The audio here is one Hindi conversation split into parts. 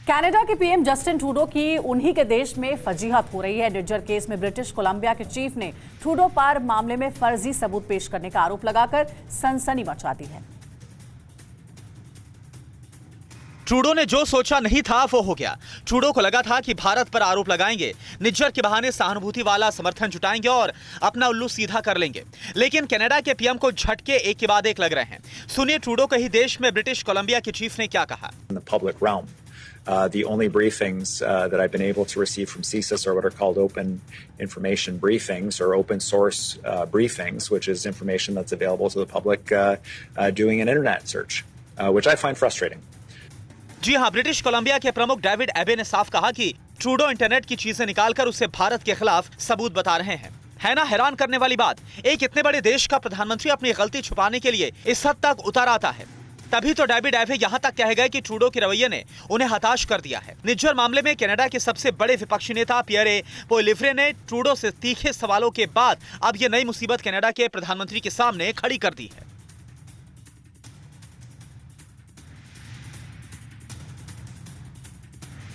कनाडा के पीएम जस्टिन ट्रूडो की उन्हीं के देश में फजीहत हो रही है। निज्जर केस में ब्रिटिश कोलंबिया के चीफ ने ट्रूडो पर मामले में फर्जी सबूत पेश करने का आरोप लगाकर सनसनी मचा दी है। ट्रूडो ने जो सोचा नहीं था वो हो गया। ट्रूडो को लगा था कि भारत पर आरोप लगाएंगे, निज्जर के बहाने सहानुभूति वाला समर्थन जुटाएंगे और अपना उल्लू सीधा कर लेंगे। लेकिन कनाडा के पीएम को झटके एक के बाद एक लग रहे हैं। सुनिए ट्रूडो के ही देश में ब्रिटिश कोलंबिया के चीफ ने क्या कहा। The only briefings that I've been able to receive from CSIS are what are called open information briefings or open source briefings, which is information that's available to the public doing an internet search, which I find frustrating. जी हां, ब्रिटिश कोलंबिया के प्रमुख डेविड एबे ने साफ कहा कि ट्रूडो इंटरनेट की चीजें निकालकर उसे भारत के खिलाफ सबूत बता रहे हैं। है ना हैरान करने वाली बात, एक इतने बड़े देश का प्रधानमंत्री अपनी गलती छुपाने के लिए इस हद तक उतर आता है। तभी तो डेविड एबे यहां तक कह गए कि ट्रूडो के रवैये ने उन्हें हताश कर दिया है। निज्जर मामले में कनाडा के सबसे बड़े विपक्षी नेता पियरे पोइलिवरे ने ट्रूडो से तीखे सवालों के बाद अब यह नई मुसीबत कनाडा के प्रधानमंत्री के सामने खड़ी कर दी है।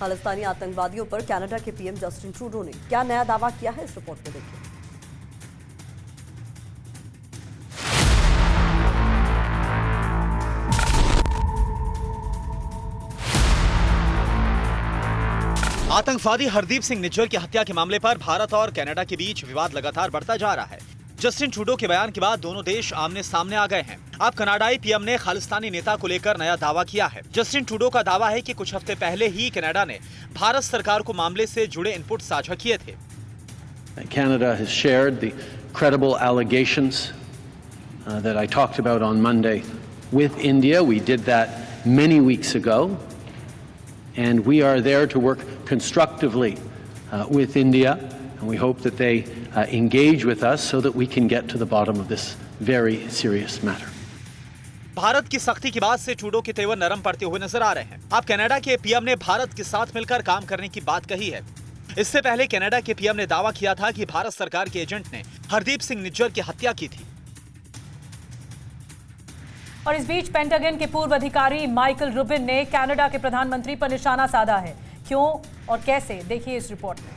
खालिस्तानी आतंकवादियों पर कनाडा के पीएम जस्टिन ट्रूडो ने क्या नया दावा किया है, इस रिपोर्ट में देखिए। आतंकवादी हरदीप सिंह निज्जर की हत्या के मामले पर भारत और कनाडा के बीच विवाद लगातार बढ़ता जा रहा है। जस्टिन ट्रूडो के बयान के बाद दोनों देश आमने सामने आ गए हैं। अब कनाडाई पीएम ने खालिस्तानी नेता को लेकर नया दावा किया है। जस्टिन ट्रूडो का दावा है कि कुछ हफ्ते पहले ही कनाडा ने भारत सरकार को मामले से जुड़े इनपुट साझा किए थे। Canada has shared the credible allegations that I talked about on Monday with India. We did that many weeks ago. And we are there to work constructively with India, and we hope that they engage with us so that we can get to the bottom of this very serious matter. Bharat की सख्ती की बात से ट्रूडो के तेवर नरम पड़ते हुए नजर आ रहे हैं। अब कनाडा के पीएम ने भारत के साथ मिलकर काम करने की बात कही है। इससे पहले कनाडा के पीएम ने दावा किया था कि भारत सरकार के एजेंट ने हरदीप सिंह निज्जर की हत्या की थी। और इस बीच पेंटागन के पूर्व अधिकारी माइकल रूबिन ने कनाडा के प्रधानमंत्री पर निशाना साधा है। क्यों और कैसे, देखिए इस रिपोर्ट में।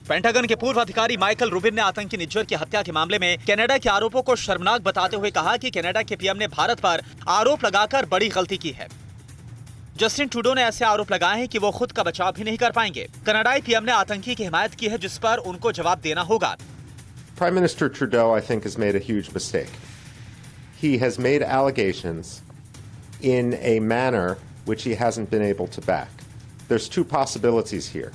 पेंटागन के पूर्व अधिकारी माइकल रूबिन ने आतंकी निज्जर की हत्या के मामले में कनाडा के आरोपों को शर्मनाक बताते हुए कहा कि कनाडा के पीएम ने भारत पर आरोप लगाकर बड़ी गलती की है। जस्टिन ट्रूडो ने ऐसे आरोप लगाए हैं कि वो खुद का बचाव भी नहीं कर पाएंगे। कनाडाई पीएम ने आतंकी की हिमायत की है, जिस पर उनको जवाब देना होगा। Prime Minister Trudeau, I think, has made a huge mistake. He has made allegations in a manner which he hasn't been able to back. There's two possibilities here.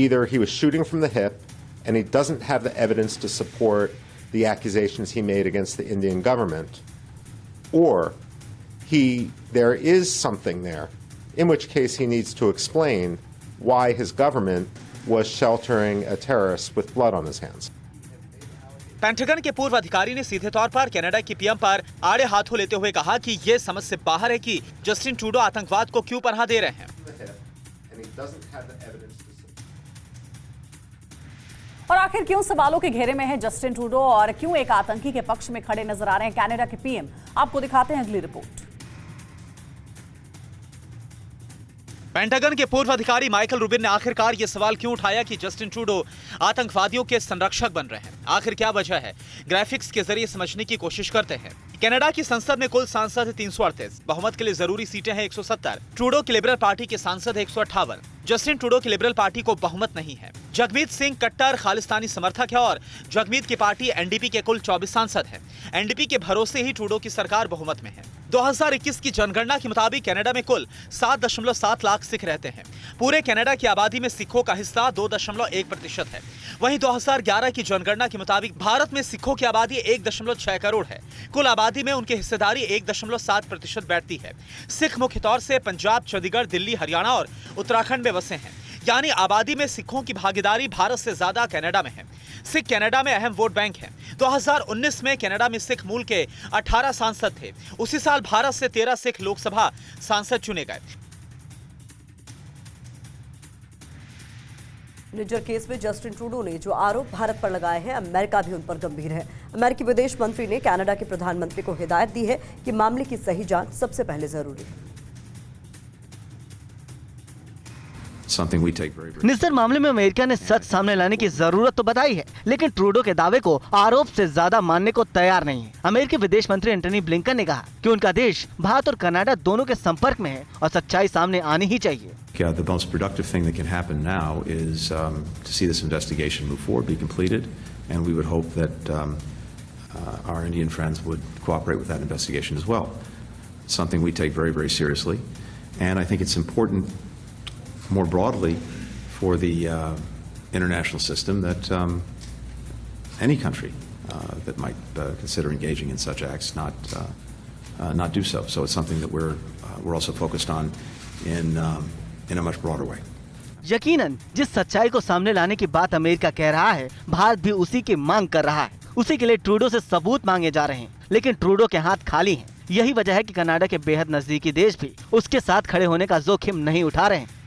Either he was shooting from the hip and he doesn't have the evidence to support the accusations he made against the Indian government, or there is something there, in which case he needs to explain why his government was sheltering a terrorist with blood on his hands. Pentagon के पूर्व अधिकारी ने सीधे तौर पर कनाडा के पीएम पर आड़े हाथों लेते हुए कहा कि यह समझ से बाहर है कि जस्टिन ट्रूडो आतंकवाद को क्यों पनाह दे रहे हैं। और आखिर क्यों सवालों के घेरे में है जस्टिन ट्रूडो और क्यों एक आतंकी के पक्ष में खड़े नजर आ रहे हैं कनाडा के पीएम, आपको दिखाते हैं अगली रिपोर्ट। पेंटागन के पूर्व अधिकारी माइकल रूबिन ने आखिरकार ये सवाल क्यों उठाया कि जस्टिन ट्रूडो आतंकवादियों के संरक्षक बन रहे हैं। आखिर क्या वजह है, ग्राफिक्स के जरिए समझने की कोशिश करते हैं। कनाडा की संसद में कुल सांसद है 338, बहुमत के लिए जरूरी सीटें हैं 170। ट्रूडो की लिबरल पार्टी के सांसद है 158। जस्टिन ट्रूडो की लिबरल पार्टी को बहुमत नहीं है। जगमीत सिंह कट्टर खालिस्तानी समर्थक है और जगमीत की पार्टी एनडीपी के कुल 24 सांसद हैं। एनडीपी के भरोसे ही ट्रूडो की सरकार बहुमत में है। 2021 की जनगणना के मुताबिक कनाडा में कुल 7.7 लाख सिख रहते हैं। पूरे कनाडा की आबादी में सिखों का हिस्सा 2.1% है। वहीं 2011 की जनगणना के मुताबिक भारत में सिखों की आबादी 1.6 करोड़ है। कुल आबादी में उनकी हिस्सेदारी 1.7% बैठती है। सिख मुख्य तौर से पंजाब, चंडीगढ़, दिल्ली, हरियाणा और उत्तराखंड में बसे हैं। यानी आबादी में सिखों की भागीदारी भारत से ज्यादा कनाडा में है। सिख कनाडा में अहम वोट बैंक है। 2019 में कनाडा में सिख मूल के 18 सांसद थे। उसी साल भारत से 13 सिख लोकसभा सांसद चुने गए। निज्जर केस में जस्टिन ट्रूडो ने जो आरोप भारत पर लगाए हैं, अमेरिका भी उन पर गंभीर है। अमेरिकी विदेश मंत्री ने कनाडा के प्रधानमंत्री को हिदायत दी है कि मामले की सही जांच सबसे पहले जरूरी है। निज्जर मामले में अमेरिका ने सच सामने लाने की जरूरत तो बताई है, लेकिन ट्रूडो के दावे को आरोप से ज्यादा मानने को तैयार नहीं है। अमेरिकी विदेश मंत्री एंटनी ब्लिंकन ने कहा कि उनका देश भारत और कनाडा दोनों के संपर्क में है और सच्चाई सामने आनी ही चाहिए। The most productive thing that can happen now is to see this investigation move forward, be completed, and we would hope that our Indian friends would cooperate with that investigation as well. It's something we take very, very seriously, and I think it's important more broadly for the international system that any country that might consider engaging in such acts not do so. So it's something that we're also focused on in a much broader way. यकीनन जिस सच्चाई को सामने लाने की बात अमेरिका कह रहा है, भारत भी उसी की मांग कर रहा है। उसी के लिए ट्रूडो से सबूत मांगे जा रहे हैं, लेकिन ट्रूडो के हाथ खाली हैं। यही वजह है कि कनाडा के बेहद नजदीकी देश भी उसके साथ खड़े होने का जोखिम नहीं उठा रहे हैं।